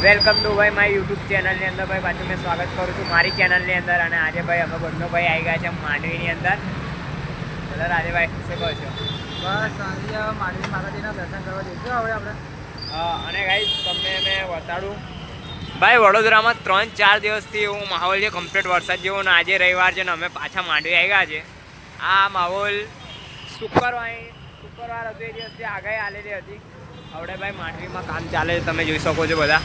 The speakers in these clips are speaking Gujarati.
વેલકમ ટુ ભાઈ મારી યુટ્યુબ ચેનલની અંદર ભાઈ પાછું મેં સ્વાગત કરું છું મારી ચેનલની અંદર. અને આજે ભાઈ અમે બંને ભાઈ આવી ગયા છે માંડવીની અંદર. ચલો રાજેભાઈ શું કહો છો? બસ સાંજે માંડવી માતાજીના દર્શન કરવા જઈશું હવે આપણે. અને ગાઈસ તમને મેં બતાડું ભાઈ વડોદરામાં 3-4 દિવસથી એવું માહોલ છે કમ્પ્લીટ વરસાદ જેવો. ને આજે રવિવાર છે ને અમે પાછા માંડવી આવી ગયા છે. આ માહોલ શુક્રવાર હતો એ દિવસથી આગાહી આવેલી હતી. હવે ભાઈ માંડવીમાં કામ ચાલે છે, તમે જોઈ શકો છો બધા.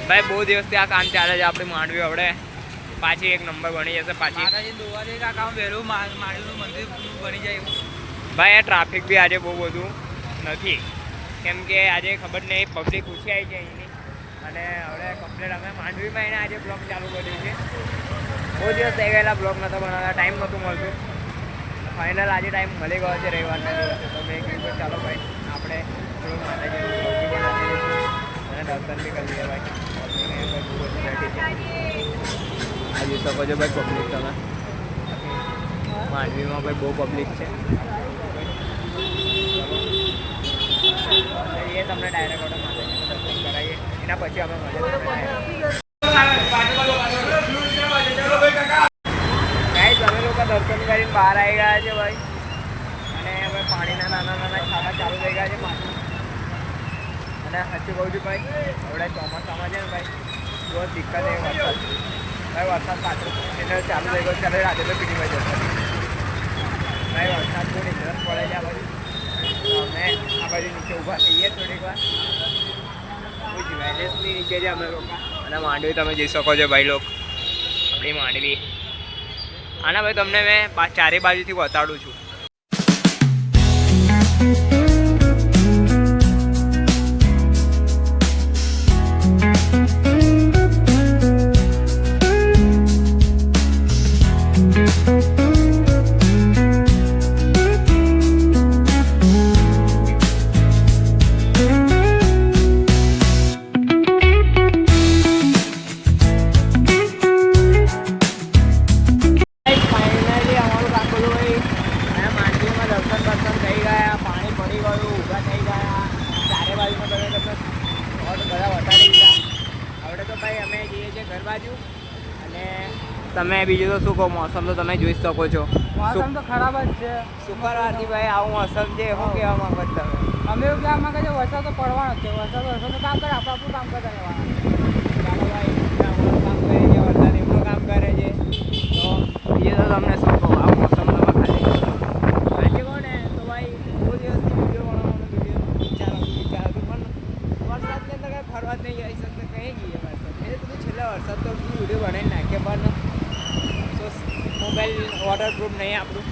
ભાઈ બહુ દિવસથી આ કામ ચાલે છે આપણી માંડવી. હવે પાછી એક નંબર બની જશે. પાછી દોવાથી આ કામ વહેલું માંડવીનું મંદિર બની જાય એવું. ભાઈ આ ટ્રાફિક બી આજે બહુ બધું નથી, કેમ કે આજે ખબર નહીં પબ્લિક ઓછી આવી છે અહીંની. અને હવે કમ્પ્લીટ અમે માંડવીમાં એને આજે બ્લોગ ચાલુ કર્યું છે. બહુ દિવસ થઈ ગયેલા બ્લોગ નહોતો બનાવતા, ટાઈમ નહોતું મળતું. ફાઇનલ આજે ટાઈમ મળી ગયો છે રવિવારના દિવસે. તો મેં કીધું ચાલો ભાઈ આપણે થોડું માતાજીનું અને દર્શન બી કરી લઈએ ભાઈ. આ જોઈ શકો છો ભાઈ પબ્લિક તમે. માંડવીમાં ભાઈ બહુ પબ્લિક છે. એ તમને ડાયરેક્ટ ઓર્ડર માતાજીનું દર્શન કરાવીએ, એના પછી અમે મળીએ. અમે લોકો દર્શન કરીને બહાર આવી ગયા છે ભાઈ. અને હવે પાણીના નાના છાંટા ચાલુ થઈ ગયા છે પાછું. અને સાચું કહું છું ભાઈ, હવે ચોમાસામાં છે ને ભાઈ બહુ દિક્કત એ વરસાદ. ભાઈ વરસાદ પાછળ એટલે ચાલુ થઈ ગયો. ચાલે રાતે તો પીટી બાજુ ભાઈ વરસાદ બહુ ઇન્ટરેસ્ટ પડે છે આ બાજુ. અમે આ બાજુ નીચે ઊભા થઈએ થોડીક વાર. વેલેસની નીચે છે અમે લોકો. અને માંડવી તમે જોઈ શકો છો ભાઈ લોકો, આપણી માંડવી. આના ભાઈ તમને મેં ચારે બાજુથી બતાડું છું. તમે બીજું તો શું કહો, મોસમ તો તમે જોઈ શકો છો. મોસમ તો ખરાબ જ છે. શુક્રવારથી ભાઈ આવું મોસમ છે. શું કહેવા માંગો તમે? અમે એવું કહેવા માંગે છે વરસાદ તો પડવાનો જ છે. વરસાદ કામ કરે, આપણે આપણું કામ કરતા રહેવાનું. ચાલો ભાઈ આપણું કામ કરે છે, વરસાદ એમનું કામ કરે છે. તો બીજું તો તમને શું કહું, આ મોસમ તમે ખાલી આજે કહો ને તો ભાઈ બહુ દિવસથી વિડીયો બનાવવાનો વિચારતું પણ વરસાદની અંદર કંઈ ફરવા જ નહીં જઈ શકતા. કંઈ ગઈએ વરસાદ એ બધું છેલ્લા વરસાદ તો વિડીયો બનાવી નાખીએ, પણ મોબાઈલ વોટરપ્રૂફ નહીં આપણું,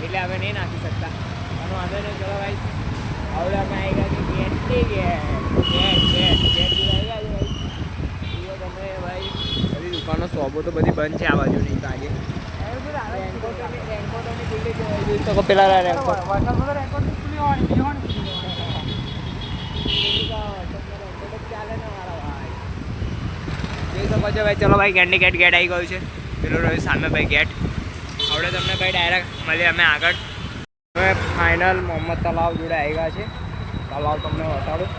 એટલે અમે નહીં નાખી શકતા. અને વાંધો નહીં. ચલો ભાઈ હવે અમે આવી ગયા છીએ ગેટ આવી ગયા છે ભાઈ. તમે ભાઈ બધી દુકાનો શોપો તો બધી બંધ છે આ બાજુની. તો આજે રેનકોટોની ખુલ્લી છે તો પેલા રેનકોટ ચાલે ને મારા ભાઈ. જોઈ શકો છો ભાઈ. ચલો ભાઈ ગેટની ગેટ આવી ગયું છે. પેલો રહ્યું સામે ભાઈ ગેટ. હવે તમને ભાઈ ડાયરેક્ટ મળીએ અમે આગળ. હવે ફાઇનલ મોહમ્મદ તલાવ જોડે આવી ગયા છે. તલાવ તમને બતાડું.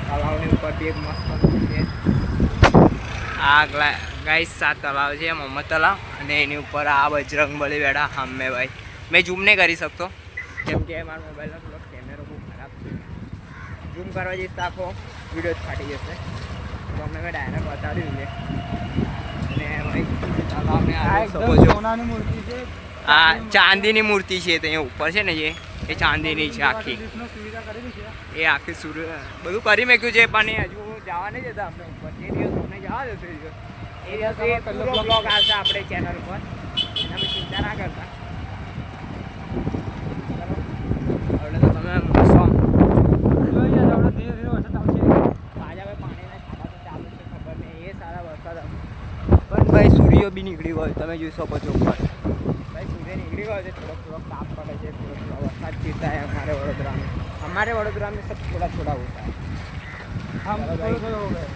તલાવની ઉપરથી એક મસ્ત છે આ ગાઈસ. 7 તલાવ છે મોહમ્મદ તલાવ. અને એની ઉપર આ બજરંગબલી બેઠા સામે ભાઈ. મેં ઝૂમ નહીં કરી શકતો કેમ કે મારા મોબાઈલનો થોડો કેમેરો બહુ ખરાબ છે. ઝૂમ કરવા જઈશ તો આખો વિડીયો જ ફાટી જશે. તો અમને મેં ડાયરેક્ટ બતાડ્યું છે. સોનાની મૂર્તિ છે. આ ચાંદીની મૂર્તિ છે ત્યાં ઉપર છે ને, જે એ ચાંદીની છે આખી. એ આખી સૂર્ય બધું કરી મેક્યું છે, પણ એ હજુ જવા નહીં જતા આપણે ઉપર. એ દિવસ અમને જવા દેશે. એ દિવસે પૂરો બ્લોગ આવશે આપણે ચેનલ ઉપર. અમે ચિંતા ના કરતા. હવે તો તમે મોસમ ધીરે ધીરે વરસાદ આવશે. આજે હવે પાણીના છાંટા તો ચાલુ છે, ખબર નહીં એ સારા વરસાદ. પણ ભાઈ સૂર્ય બી નીકળી ગયો, તમે જોઈ શકો છો ઉપર. ભાઈ સૂર્ય નીકળી ગયો છે. થોડોક તાપ પડે છે, થોડોક વરસાદ પીતા है हमारे वडोदरा में सब थोड़ा थोड़ा होता है. हम थोड़ा हो गए.